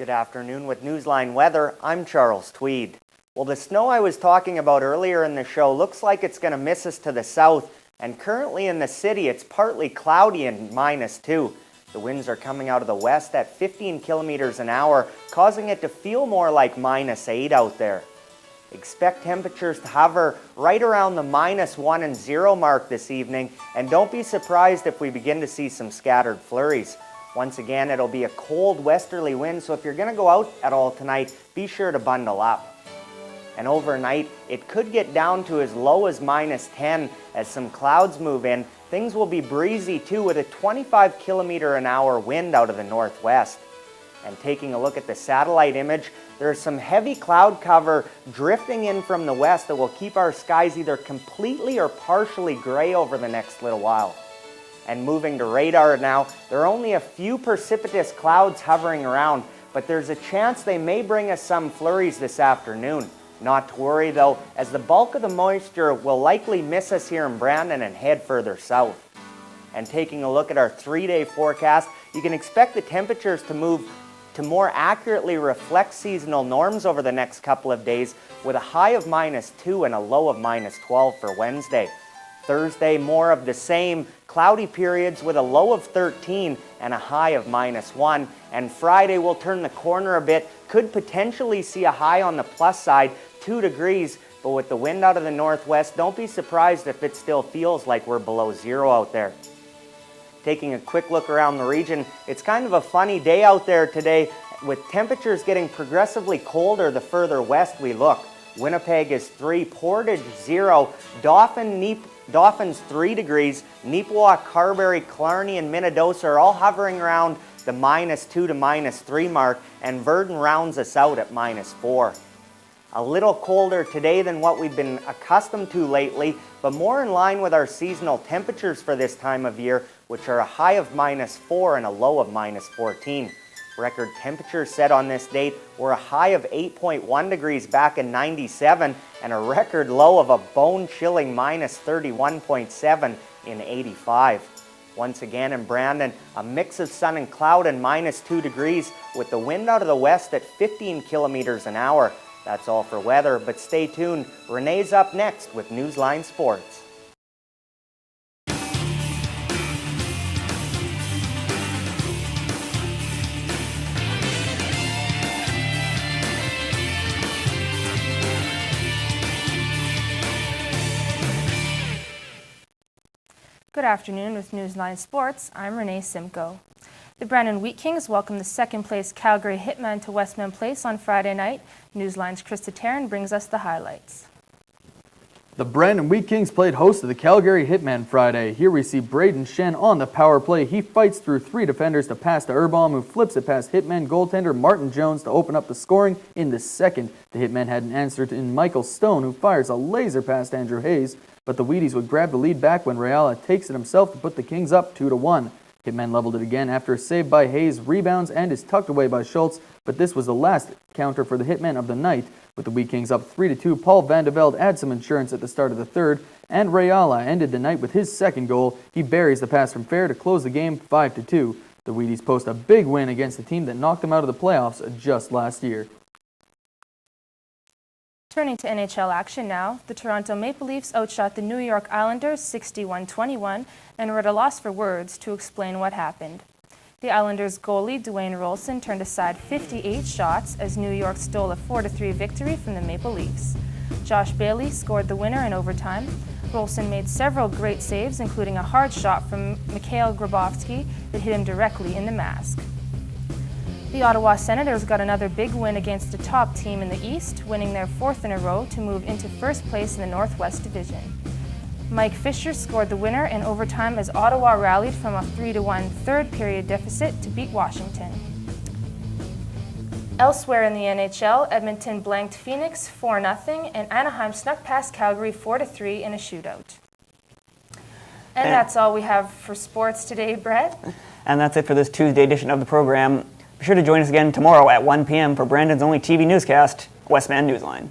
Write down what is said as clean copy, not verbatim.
Good afternoon with Newsline Weather. I'm Charles Tweed. Well, the snow I was talking about earlier in the show looks like it's going to miss us to the south, and currently in the city it's partly cloudy and -2. The winds are coming out of the west at 15 kilometers an hour, causing it to feel more like -8 out there. Expect temperatures to hover right around the -1 and 0 mark this evening, and don't be surprised if we begin to see some scattered flurries. Once again, it'll be a cold westerly wind, so if you're going to go out at all tonight, be sure to bundle up. And overnight, it could get down to as low as -10 as some clouds move in. Things will be breezy too, with a 25 kilometer an hour wind out of the northwest. And taking a look at the satellite image, there's some heavy cloud cover drifting in from the west that will keep our skies either completely or partially gray over the next little while. And moving to radar now, there are only a few precipitous clouds hovering around, but there's a chance they may bring us some flurries this afternoon. Not to worry though, as the bulk of the moisture will likely miss us here in Brandon and head further south. And taking a look at our 3-day forecast, you can expect the temperatures to move to more accurately reflect seasonal norms over the next couple of days, with a high of -2 and a low of -12 for Wednesday. Thursday, more of the same, cloudy periods with a low of 13 and a high of -1. And Friday will turn the corner a bit, could potentially see a high on the plus side, 2 degrees, but with the wind out of the northwest, don't be surprised if it still feels like we're below 0 out there. Taking a quick look around the region, it's kind of a funny day out there today, with temperatures getting progressively colder the further west we look. Winnipeg is 3, Portage 0, Dauphin's 3 degrees, Neepawa, Carberry, Killarney, and Minnedosa are all hovering around the -2 to -3 mark, and Verdun rounds us out at -4. A little colder today than what we've been accustomed to lately, but more in line with our seasonal temperatures for this time of year, which are a high of -4 and a low of -14. Record temperatures set on this date were a high of 8.1 degrees back in '97 and a record low of a bone-chilling -31.7 in '85. Once again in Brandon, a mix of sun and cloud and -2 degrees with the wind out of the west at 15 kilometers an hour. That's all for weather, but stay tuned. Renee's up next with Newsline Sports. Good afternoon with Newsline Sports. I'm Renee Simcoe. The Brandon Wheat Kings welcomed the second-place Calgary Hitmen to Westman Place on Friday night. Newsline's Krista Tarrant brings us the highlights. The Brandon Wheat Kings played host to the Calgary Hitmen Friday. Here we see Braden Shen on the power play. He fights through 3 defenders to pass to Urbaum, who flips it past Hitmen goaltender Martin Jones to open up the scoring in the second. The Hitmen had an answer in Michael Stone, who fires a laser past Andrew Hayes, but the Wheaties would grab the lead back when Rayala takes it himself to put the Kings up 2-1. Hitmen leveled it again after a save by Hayes, rebounds, and is tucked away by Schultz, but this was the last counter for the Hitmen of the night. With the Wheat Kings up 3-2, Paul Vandevelde adds some insurance at the start of the third, and Rayala ended the night with his second goal. He buries the pass from Fair to close the game 5-2. The Wheaties post a big win against the team that knocked them out of the playoffs just last year. Turning to NHL action now, the Toronto Maple Leafs outshot the New York Islanders 61-21 and were at a loss for words to explain what happened. The Islanders goalie Dwayne Rolson turned aside 58 shots as New York stole a 4-3 victory from the Maple Leafs. Josh Bailey scored the winner in overtime. Rolson made several great saves, including a hard shot from Mikhail Grabovski that hit him directly in the mask. The Ottawa Senators got another big win against a top team in the East, winning their 4th in a row to move into first place in the Northwest Division. Mike Fisher scored the winner in overtime as Ottawa rallied from a 3-1 third period deficit to beat Washington. Elsewhere in the NHL, Edmonton blanked Phoenix 4-0 and Anaheim snuck past Calgary 4-3 in a shootout. And that's all we have for sports today, Brett. And that's it for this Tuesday edition of the program. Be sure to join us again tomorrow at 1 p.m. for Brandon's only TV newscast, Westman Newsline.